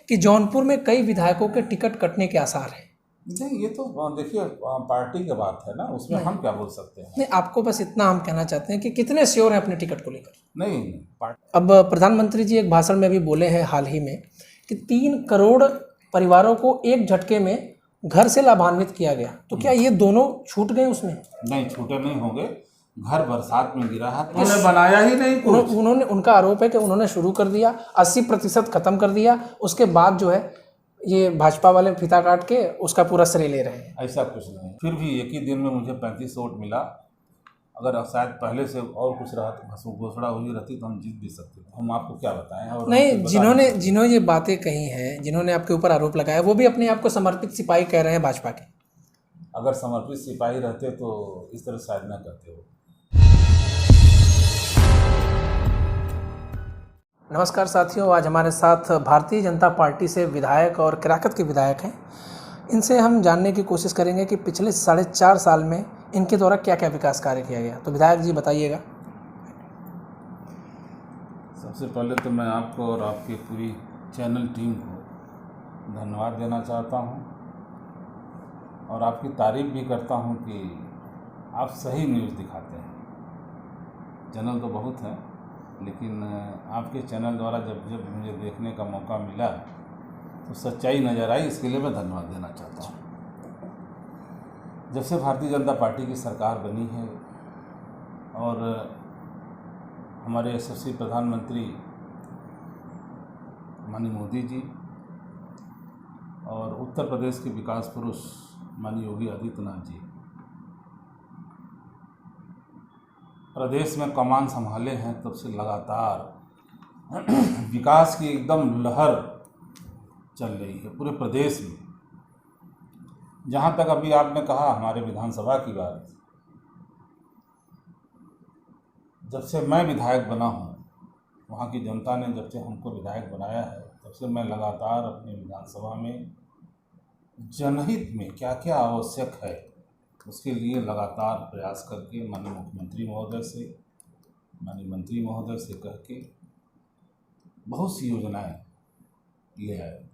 कि जौनपुर में कई विधायकों के टिकट कटने के आसार हैं। नहीं, ये तो देखिए पार्टी की बात है ना, उसमें हम क्या बोल सकते हैं। नहीं, आपको बस इतना हम कहना चाहते हैं कि कितने श्योर हैं अपने टिकट को लेकर। नहीं, अब प्रधानमंत्री जी एक भाषण में भी बोले हैं हाल ही में कि 3 करोड़ परिवारों को एक झटके में घर से लाभान्वित किया गया, तो क्या ये दोनों छूट गए उसमें? नहीं, छूटे नहीं होंगे। घर बरसात में गिरा है, उन्होंने बनाया ही नहीं कुछ। उनका आरोप है कि उन्होंने शुरू कर दिया, 80% खत्म कर दिया, उसके बाद जो है ये भाजपा वाले फीता काट के उसका पूरा श्रेय ले रहे हैं। ऐसा कुछ नहीं। फिर भी एक ही दिन में मुझे 35 वोट मिला। अगर शायद पहले से और कुछ घोषणा हुई रहती तो हम जीत भी सकते थे। हम आपको क्या बताएं। और नहीं, जिन्होंने ये बातें कही हैं, जिन्होंने आपके ऊपर आरोप लगाया, वो भी अपने आप को समर्पित सिपाही कह रहे हैं भाजपा के। अगर समर्पित सिपाही रहते तो इस तरह शायद न करते हो। नमस्कार साथियों, आज हमारे साथ भारतीय जनता पार्टी से विधायक और केराकत के विधायक हैं। इनसे हम जानने की कोशिश करेंगे कि पिछले 4.5 साल में इनके द्वारा क्या क्या विकास कार्य किया गया। तो विधायक जी बताइएगा। सबसे पहले तो मैं आपको और आपकी पूरी चैनल टीम को धन्यवाद देना चाहता हूं और आपकी तारीफ भी करता हूं कि आप सही न्यूज़ दिखाते हैं। चैनल तो बहुत हैं, लेकिन आपके चैनल द्वारा जब मुझे देखने का मौका मिला तो सच्चाई नज़र आई, इसके लिए मैं धन्यवाद देना चाहता हूँ। जब से भारतीय जनता पार्टी की सरकार बनी है और हमारे यशस्वी प्रधानमंत्री माननीय मोदी जी और उत्तर प्रदेश के विकास पुरुष माननीय योगी आदित्यनाथ जी प्रदेश में कमान संभाले हैं, तब से लगातार विकास की एकदम लहर चल रही है पूरे प्रदेश में। जहाँ तक अभी आपने कहा हमारे विधानसभा की बात, जब से मैं विधायक बना हूँ, वहाँ की जनता ने जब से हमको विधायक बनाया है, तब से मैं लगातार अपने विधानसभा में जनहित में क्या क्या आवश्यक है उसके लिए लगातार प्रयास करके माननीय मुख्यमंत्री महोदय से, माननीय मंत्री महोदय से कह के बहुत सी योजनाएं ले आए।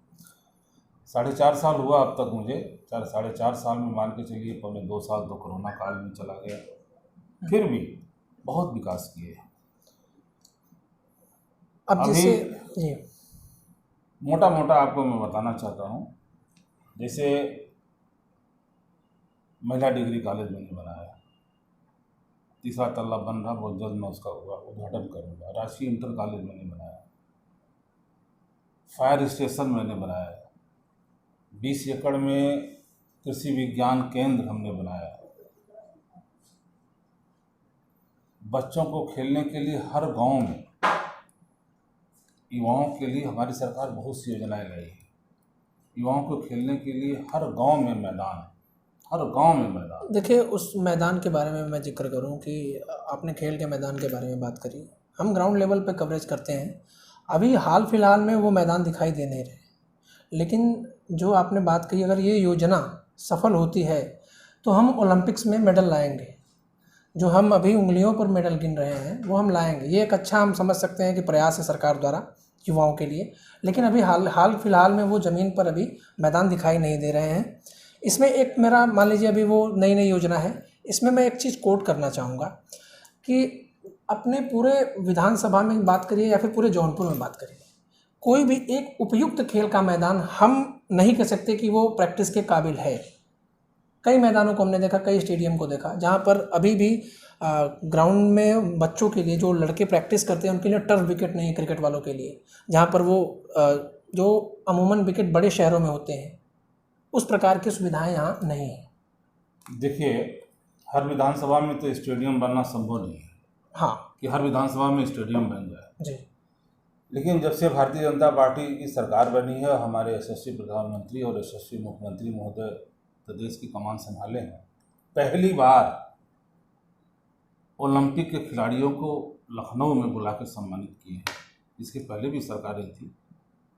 4.5 साल हुआ अब तक मुझे। 4.5 साल में मान के चलिए 1.25 साल तो कोरोना काल में चला गया, फिर भी बहुत विकास किए। अब जैसे जी मोटा मोटा आपको मैं बताना चाहता हूँ, जैसे महिला डिग्री कॉलेज मैंने बनाया, 3रा तल्ला बन रहा, बहुत जल्द मैं उसका उद्घाटन करूँगा। राष्ट्रीय इंटर कॉलेज मैंने बनाया, फायर स्टेशन मैंने बनाया, 20 एकड़ में कृषि विज्ञान केंद्र हमने बनाया, बच्चों को खेलने के लिए हर गांव में, युवाओं के लिए हमारी सरकार बहुत सी योजनाएं लाई है। युवाओं को खेलने के लिए हर गांव में मैदान, हर गांव में मैदान। देखिए, उस मैदान के बारे में मैं जिक्र करूं कि आपने खेल के मैदान के बारे में बात करी। हम ग्राउंड लेवल पे कवरेज करते हैं। अभी हाल फिलहाल में वो मैदान दिखाई दे नहीं रहे, लेकिन जो आपने बात कही, अगर ये योजना सफल होती है तो हम ओलंपिक्स में मेडल लाएंगे। जो हम अभी उंगलियों पर मेडल गिन रहे हैं वो हम लाएंगे। ये एक अच्छा हम समझ सकते हैं कि प्रयास है सरकार द्वारा युवाओं के लिए, लेकिन अभी हाल फिलहाल में वो ज़मीन पर अभी मैदान दिखाई नहीं दे रहे हैं। इसमें एक मेरा, मान लीजिए अभी वो नई योजना है, इसमें मैं एक चीज़ कोट करना चाहूँगा कि अपने पूरे विधानसभा में बात करिए या फिर पूरे जौनपुर में बात करिए, कोई भी एक उपयुक्त खेल का मैदान हम नहीं कह सकते कि वो प्रैक्टिस के काबिल है। कई मैदानों को हमने देखा, कई स्टेडियम को देखा, जहाँ पर अभी भी ग्राउंड में बच्चों के लिए, जो लड़के प्रैक्टिस करते हैं उनके लिए टर्फ विकेट नहीं है क्रिकेट वालों के लिए, जहाँ पर वो जो अमूमन विकेट बड़े शहरों में होते हैं, उस प्रकार की सुविधाएं यहाँ नहीं है। देखिए, हर विधानसभा में तो स्टेडियम बनना संभव नहीं है। हाँ, कि हर विधानसभा में स्टेडियम बन जाए जी। लेकिन जब से भारतीय जनता पार्टी की सरकार बनी है, हमारे यशस्वी प्रधानमंत्री और यशस्वी मुख्यमंत्री महोदय प्रदेश की कमान संभाले हैं, पहली बार ओलंपिक के खिलाड़ियों को लखनऊ में बुला के सम्मानित किए हैं। इसके पहले भी सरकारें थी,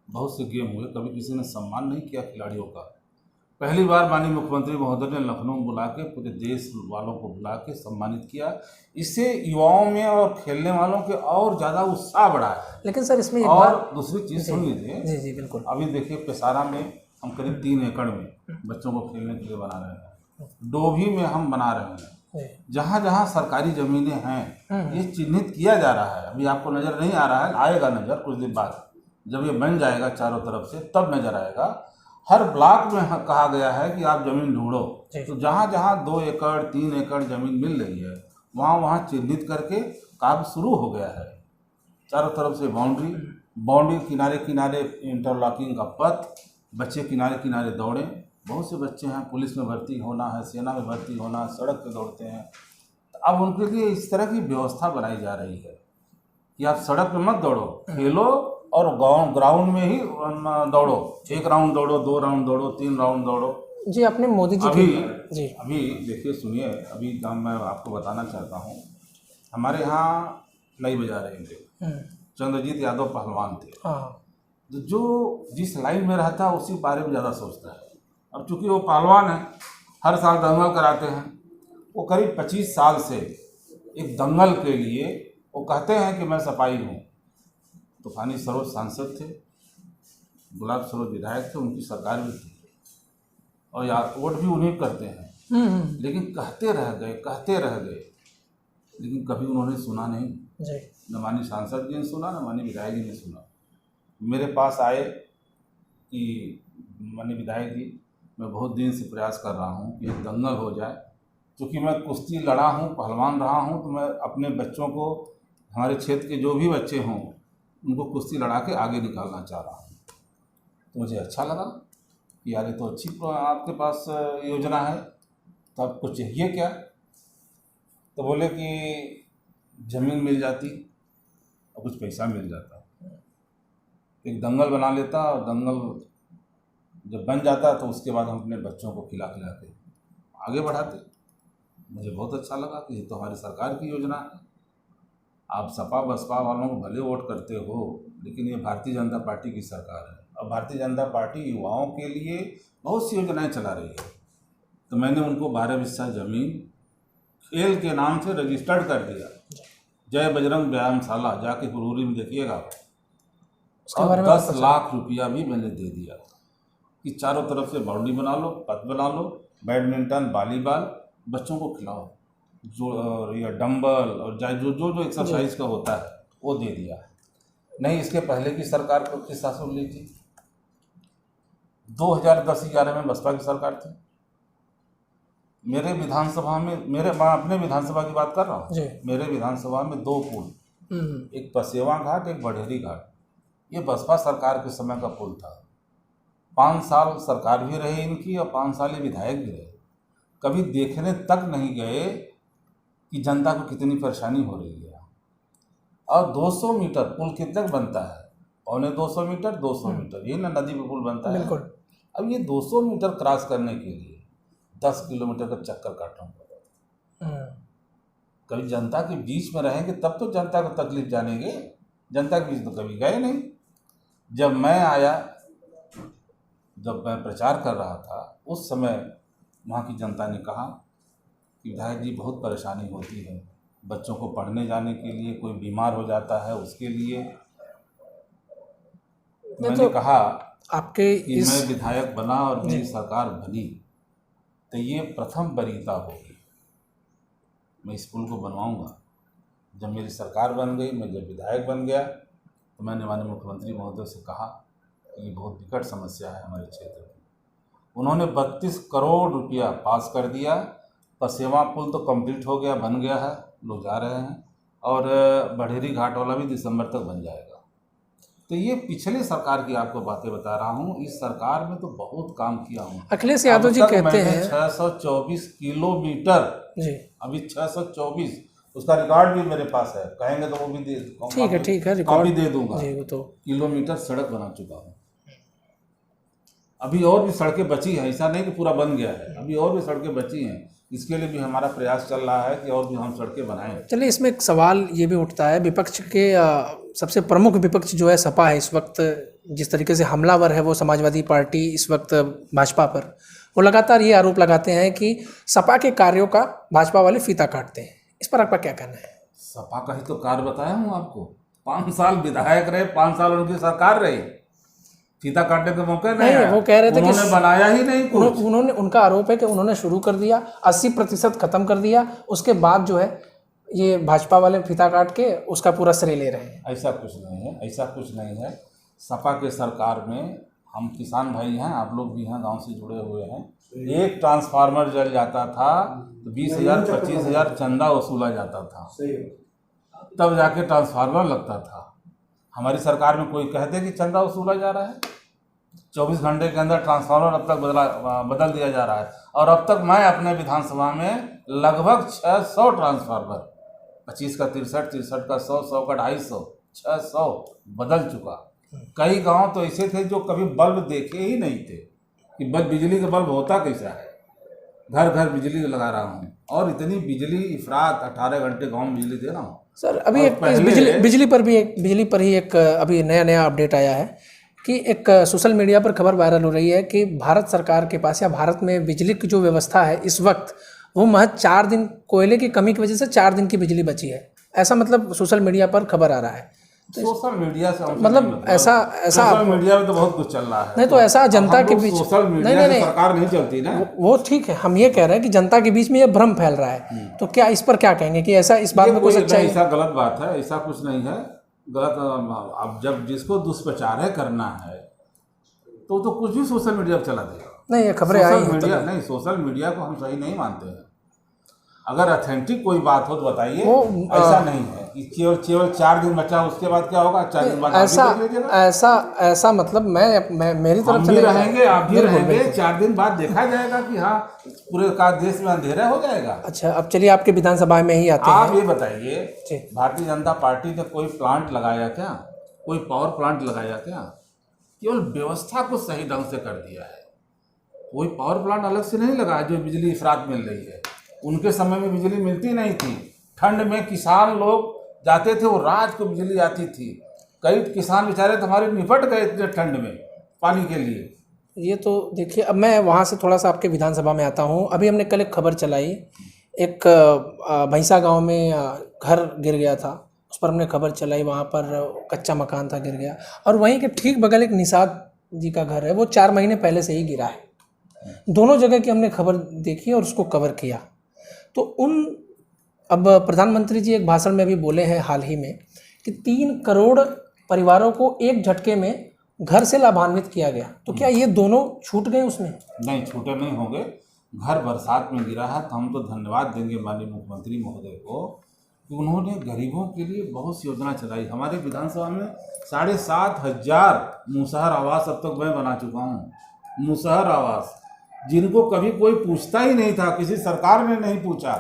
बहुत से गेम हुए, कभी किसी ने सम्मान नहीं किया खिलाड़ियों का। पहली बार माननीय मुख्यमंत्री महोदय ने लखनऊ बुला के पूरे देश वालों को बुला के सम्मानित किया। इससे युवाओं में और खेलने वालों के और ज़्यादा उत्साह बढ़ा है। लेकिन सर इसमें एक और बात, दूसरी चीज़ सुन लीजिए, जी जी बिल्कुल, अभी देखिए पेशारा में हम करीब 3 एकड़ में बच्चों को खेलने के लिए बना रहे हैं, डोभी में हम बना रहे हैं। जहाँ जहाँ सरकारी ज़मीनें हैं ये चिन्हित किया जा रहा है। अभी आपको नज़र नहीं आ रहा है, आएगा नज़र कुछ दिन बाद, जब ये बन जाएगा चारों तरफ से तब नज़र आएगा। हर ब्लॉक में कहा गया है कि आप ज़मीन ढूंढो, तो जहाँ जहाँ 2 एकड़ 3 एकड़ ज़मीन मिल रही है वहाँ वहाँ चिन्हित करके काम शुरू हो गया है। चारों तरफ से बाउंड्री किनारे किनारे इंटरलॉकिंग का पथ, बच्चे किनारे किनारे दौड़े। बहुत से बच्चे हैं पुलिस में भर्ती होना है, सेना में भर्ती होना है, सड़क पे दौड़ते हैं। अब उनके लिए इस तरह की व्यवस्था बनाई जा रही है कि आप सड़क पे मत दौड़ो, खेलो और ग्राउंड में ही दौड़ो। 1 राउंड दौड़ो, 2 राउंड दौड़ो, 3 राउंड दौड़ो। जी अपने मोदी जी अभी देखिए सुनिए, अभी काम मैं आपको बताना चाहता हूँ। हमारे यहाँ नई बजा रहे थे, चंद्रजीत यादव पहलवान थे। जो जिस लाइन में रहता है उसी बारे में ज़्यादा सोचता है। अब चूंकि वो पहलवान है, हर साल दंगल कराते हैं। वो करीब 25 साल से एक दंगल के लिए वो कहते हैं कि मैं सपाई हूँ। तूफानी सरोज सांसद थे, गुलाब सरोज विधायक थे, उनकी सरकार भी थी और वोट भी उन्हीं करते हैं। लेकिन कहते रह गए, लेकिन कभी उन्होंने सुना नहीं। न माननीय सांसद जी ने सुना, न माननीय विधायक जी ने सुना। मेरे पास आए कि माननीय विधायक जी, मैं बहुत दिन से प्रयास कर रहा हूँ कि एक दंगल हो जाए। क्योंकि मैं कुश्ती लड़ा हूँ, पहलवान रहा हूँ, तो मैं अपने बच्चों को, हमारे क्षेत्र के जो भी बच्चे हों, उनको कुश्ती लड़ा के आगे निकालना चाह रहा हूँ। तो मुझे अच्छा लगा कि यार ये तो अच्छी आपके पास योजना है, तो आपको चाहिए क्या? तो बोले कि ज़मीन मिल जाती और कुछ पैसा मिल जाता, एक दंगल बना लेता, और दंगल जब बन जाता तो उसके बाद हम अपने बच्चों को खिला के आगे बढ़ाते। मुझे बहुत अच्छा लगा कि ये तो हमारी सरकार की योजना है। आप सपा बसपा वालों को भले वोट करते हो, लेकिन ये भारतीय जनता पार्टी की सरकार है और भारतीय जनता पार्टी युवाओं के लिए बहुत सी योजनाएं चला रही है। तो मैंने उनको 12 बिस्सा ज़मीन खेल के नाम से रजिस्टर्ड कर दिया। जय बजरंग व्यायामशाला, जाके पुरूरी में देखिएगा। और 10 लाख रुपया भी मैंने दे दिया कि चारों तरफ से बाउंड्री बना लो, पथ बना लो, बैडमिंटन, वॉलीबॉल बच्चों को खिलाओ, जो या डंबल और जो एक्सरसाइज का होता है वो दे दिया। नहीं, इसके पहले की सरकार को किस्सा सुन लीजिए। 2010-11 में बसपा की सरकार थी। मेरे विधानसभा में, मैं अपने विधानसभा की बात कर रहा हूँ, मेरे विधानसभा में 2 पुल, एक पसेवा घाट, एक बढेरी घाट, ये बसपा सरकार के समय का पुल था। 5 साल सरकार भी रही इनकी और 5 साल ये विधायक भी रहे। कभी देखने तक नहीं गए कि जनता को कितनी परेशानी हो रही है। और 200 मीटर पुल कितने बनता है? 250 मीटर, 200 मीटर, ये ना नदी पे पुल बनता है। अब ये 200 मीटर क्रॉस करने के लिए 10 किलोमीटर का चक्कर काटना पड़ता है। कभी जनता के बीच में रहेंगे तब तो जनता को तकलीफ जानेंगे, जनता के बीच तो कभी गए नहीं। जब मैं आया, जब मैं प्रचार कर रहा था, उस समय वहाँ की जनता ने कहा कि विधायक जी बहुत परेशानी होती है, बच्चों को पढ़ने जाने के लिए, कोई बीमार हो जाता है उसके लिए। मैंने तो कहा आपके कि मैं विधायक बना और मेरी सरकार बनी तो ये प्रथम वरीयता होगी, मैं इस पुल को बनवाऊंगा। जब मेरी सरकार बन गई, मैं जब विधायक बन गया, तो मैंने माननीय मुख्यमंत्री महोदय से कहा कि ये बहुत विकट समस्या है हमारे क्षेत्र की। उन्होंने 32 करोड़ रुपया पास कर दिया। पसेवा पुल तो कंप्लीट हो गया, बन गया है, लोग जा रहे हैं, और बढेरी घाट वाला भी दिसंबर तक बन जाएगा। तो ये पिछले सरकार की आपको बातें बता रहा हूँ। इस सरकार में तो बहुत काम किया हूँ। अखिलेश यादव जी कहते हैं 624 किलोमीटर, अभी 624, उसका रिकॉर्ड भी मेरे पास है, कहेंगे तो वो भी दे, ठीक है, रिकॉर्ड भी दे दूंगा। तो किलोमीटर सड़क बना चुका हूँ। अभी और भी सड़कें बची हैं, ऐसा नहीं कि पूरा बन गया है, अभी और भी सड़कें बची हैं। इसके लिए भी हमारा प्रयास चल रहा है कि और भी हम सड़कें बनाएं। चलिए, इसमें एक सवाल ये भी उठता है, विपक्ष के सबसे प्रमुख विपक्ष जो है सपा है, इस वक्त जिस तरीके से हमलावर है वो समाजवादी पार्टी इस वक्त भाजपा पर, वो लगातार ये आरोप लगाते हैं कि सपा के कार्यों का भाजपा वाले फीता काटते हैं। इस पर आपका क्या कहना है? सपा का ही तो कार्य बताया हूँ आपको। 5 साल विधायक रहे, 5 साल उनकी सरकार रही, फीता काटने का मौका नहीं आया। वो कह रहे थे कि उन्होंने बनाया ही नहीं कुछ। उनका आरोप है कि उन्होंने शुरू कर दिया, 80% खत्म कर दिया, उसके बाद जो है ये भाजपा वाले फीता काट के उसका पूरा श्रेय ले रहे हैं। ऐसा कुछ नहीं है, ऐसा कुछ नहीं है। सपा के सरकार में हम किसान भाई हैं, आप लोग भी हैं, गांव से जुड़े हुए हैं। एक ट्रांसफार्मर जल जाता था तो 20,000 25,000 चंदा वसूला जाता था, तब जाके ट्रांसफार्मर लगता था। हमारी सरकार में कोई कहते कि चंदा वसूला जा रहा है? 24 घंटे के अंदर ट्रांसफार्मर अब तक बदल दिया जा रहा है। और अब तक मैं अपने विधानसभा में लगभग 600 ट्रांसफार्मर, 25 का 63, 63 का 100, 100 का 250, 600 बदल चुका। कई गांव तो ऐसे थे जो कभी बल्ब देखे ही नहीं थे कि बिजली का बल्ब होता कैसा है। घर घर बिजली लगा रहा हूँ और इतनी बिजली इफरात, 18 घंटे गाँव में बिजली दे रहा हूँ। सर अभी एक बिजली पर ही एक अभी नया अपडेट आया है कि एक सोशल मीडिया पर खबर वायरल हो रही है कि भारत सरकार के पास या भारत में बिजली की जो व्यवस्था है इस वक्त, वो महज 4 दिन कोयले की कमी की वजह से 4 दिन की बिजली बची है। ऐसा मतलब सोशल मीडिया पर खबर आ रहा है। सोशल मीडिया से मतलब ऐसा सोशल मीडिया में तो बहुत कुछ चल रहा है। नहीं तो ऐसा जनता के बीच सोशल मीडिया से सरकार नहीं चलती ना। वो ठीक है, हम ये कह रहे हैं कि जनता के बीच में ये भ्रम फैल रहा है, तो क्या इस पर क्या कहेंगे कि ऐसा इस बात में कोई सच्चाई? ऐसा गलत बात है, ऐसा कुछ नहीं है गलत। अब जब जिसको दुष्प्रचार करना है तो कुछ भी सोशल मीडिया पर चला देगा। नहीं, ये खबरें आई हैं मीडिया नहीं, सोशल मीडिया को हम सही नहीं मानते हैं। अगर ऑथेंटिक कोई बात हो तो बताइए। ऐसा नहीं है कि केवल 4 दिन बचा, उसके बाद क्या होगा? 4 दिन बाद ऐसा मतलब मैं मेरी तरफ से नहीं रहेंगे, आप भी रहेंगे। 4 दिन बाद देखा जाएगा कि हाँ पूरे का देश में अंधेरा हो जाएगा। अच्छा, अब चलिए आपके विधानसभा में ही आते हैं। आप ये बताइए, भारतीय जनता पार्टी ने कोई प्लांट लगाया क्या? कोई पावर प्लांट लगाया क्या? केवल व्यवस्था को सही ढंग से कर दिया है। कोई पावर प्लांट अलग से नहीं लगाया जो बिजली इफरात मिल रही है। उनके समय में बिजली मिलती नहीं थी। ठंड में किसान लोग जाते थे, वो रात को बिजली आती थी। कई किसान बेचारे हमारे निपट गए इतने ठंड में पानी के लिए। ये तो देखिए, अब मैं वहाँ से थोड़ा सा आपके विधानसभा में आता हूँ। अभी हमने कल एक खबर चलाई, एक भैंसा गांव में घर गिर गया था, उस पर हमने खबर चलाई। वहाँ पर कच्चा मकान था, गिर गया। और वहीं के ठीक बगल एक निषाद जी का घर है, वो 4 महीने पहले से ही गिरा है। दोनों जगह की हमने खबर देखी और उसको कवर किया। तो अब प्रधानमंत्री जी एक भाषण में भी बोले हैं हाल ही में कि 3 करोड़ परिवारों को एक झटके में घर से लाभान्वित किया गया। तो क्या ये दोनों छूट गए उसमें? नहीं, छूटे नहीं होंगे। घर बरसात में गिरा है तो हम तो धन्यवाद देंगे माननीय मुख्यमंत्री महोदय को कि उन्होंने गरीबों के लिए बहुत सी योजना चलाई। हमारे विधानसभा में 7,500 मुसहर आवास अब तक मैं बना चुका हूँ। मुसहर आवास जिनको कभी कोई पूछता ही नहीं था, किसी सरकार ने नहीं पूछा।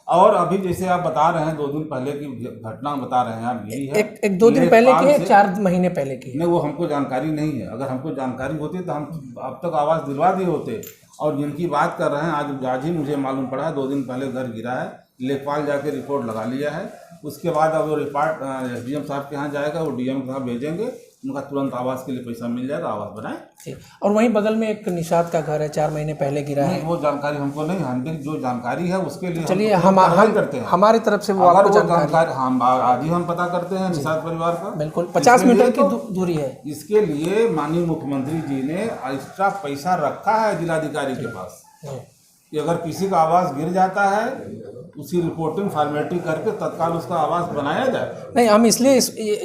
और अभी जैसे आप बता रहे हैं 2 दिन पहले की घटना बता रहे हैं आप, यही है एक 2 दिन पहले की है, 4 महीने पहले की? नहीं, वो हमको जानकारी नहीं है। अगर हमको जानकारी होती तो हम अब तक आवास दिलवा दिए होते। और जिनकी बात कर रहे हैं आज ही मुझे मालूम पड़ा है 2 दिन पहले घर गिरा है। लेखपाल जाके रिपोर्ट लगा लिया है। उसके बाद अब वो रिपोर्ट SDM साहब के यहाँ जाएगा, वो DM के यहाँ भेजेंगे, उनका तुरंत आवास के लिए पैसा मिल जाएगा, आवास बनाए। और वहीं बगल में एक निषाद का घर है, 4 महीने पहले गिरा है। वो जानकारी हमको नहीं, हम जो जानकारी है उसके लिए चलिए हम करते हैं हमारी तरफ से। वो आपको जानकारी हम आज ही हम पता करते हैं निषाद परिवार का। बिल्कुल 50 मीटर की दूरी है। इसके लिए माननीय मुख्यमंत्री जी ने एक्स्ट्रा पैसा रखा है जिलाधिकारी के पास कि अगर किसी का आवास गिर जाता है उसी रिपोर्टिंग फॉर्मेलिटी करके तत्काल उसका आवास बनाया जाए। नहीं, हम इसलिए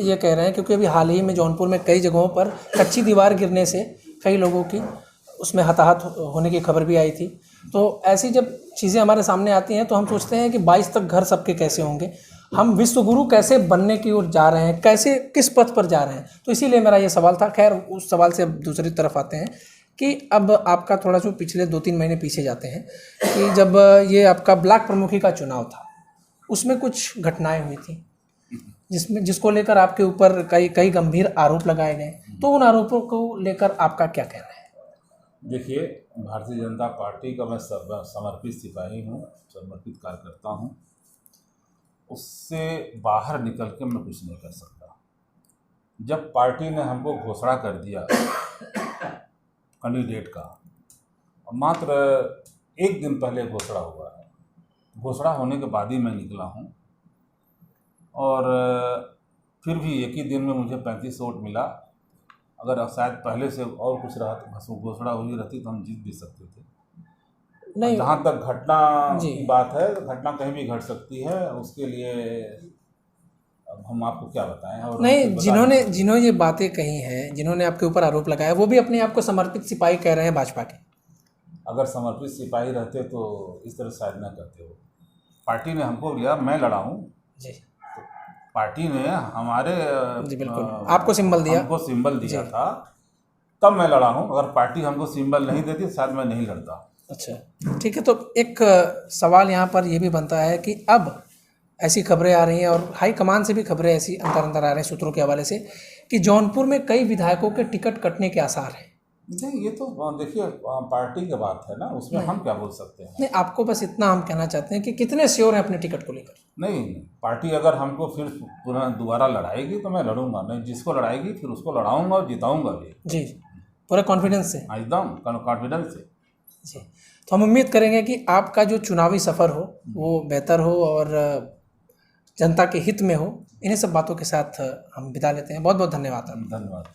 ये कह रहे हैं क्योंकि अभी हाल ही में जौनपुर में कई जगहों पर कच्ची दीवार गिरने से कई लोगों की उसमें हताहत होने की खबर भी आई थी। तो ऐसी जब चीज़ें हमारे सामने आती हैं तो हम सोचते हैं कि 22 तक घर सबके कैसे होंगे, हम विश्वगुरु कैसे बनने की ओर जा रहे हैं, कैसे किस पथ पर जा रहे हैं। तो इसीलिए मेरा ये सवाल था। खैर, उस सवाल से अब दूसरी तरफ आते हैं कि अब आपका थोड़ा सा पिछले 2-3 महीने पीछे जाते हैं कि जब ये आपका ब्लॉक प्रमुखी का चुनाव था, उसमें कुछ घटनाएं हुई थी जिसको लेकर आपके ऊपर कई गंभीर आरोप लगाए गए। तो उन आरोपों को लेकर आपका क्या कहना है? देखिए, भारतीय जनता पार्टी का मैं समर्पित सिपाही हूँ, समर्पित कार्यकर्ता हूँ। उससे बाहर निकल के मैं कुछ नहीं कर सकता। जब पार्टी ने हमको घोषणा कर दिया कैंडिडेट का मात्र एक दिन पहले घोषणा हुआ है। घोषणा होने के बाद ही मैं निकला हूँ और फिर भी एक ही दिन में मुझे 35 वोट मिला। अगर शायद पहले से और कुछ रहा तो घोषणा हुई रहती तो हम जीत भी सकते थे। नहीं जहाँ तक घटना जी। की बात है, घटना कहीं भी घट सकती है, उसके लिए अब हम आपको क्या बताएं। और नहीं, हम कुछ बता जिन्होंने नहीं सकते। जिन्होंने ये बातें कही हैं, जिन्होंने आपके ऊपर आरोप लगाया, वो भी अपने आप को समर्पित सिपाही कह रहे हैं भाजपा के। अगर समर्पित सिपाही रहते तो इस तरह शायद न करते हो। पार्टी ने हमको लिया, मैं लड़ा हूँ, जी पार्टी ने हमारे जी बिल्कुल, आपको सिंबल दिया। हमको सिंबल दिया जी। था, तब मैं लड़ा हूँ। अगर पार्टी हमको सिंबल नहीं देती शायद मैं नहीं लड़ता। अच्छा ठीक है, तो एक सवाल यहाँ पर ये भी बनता है कि अब ऐसी खबरें आ रही हैं और हाईकमान से भी खबरें ऐसी अंदर अंदर आ रहे हैं सूत्रों के हवाले से कि जौनपुर में कई विधायकों के टिकट कटने के आसार हैं। नहीं, ये तो देखिए पार्टी की बात है ना, उसमें हम क्या बोल सकते हैं। नहीं, आपको बस इतना हम कहना चाहते हैं कि कितने श्योर हैं अपने टिकट को लेकर। नहीं, पार्टी अगर हमको फिर पुनः दोबारा लड़ाएगी तो मैं लड़ूंगा, नहीं जिसको लड़ाएगी फिर उसको लड़ाऊंगा और जिताऊंगा भी। जी, पूरे कॉन्फिडेंस से। एकदम कॉन्फिडेंस से। जी, तो हम उम्मीद करेंगे कि आपका जो चुनावी सफ़र हो वो बेहतर हो और जनता के हित में हो। इन्हीं सब बातों के साथ हम विदा लेते हैं। बहुत बहुत धन्यवाद आपका। धन्यवाद।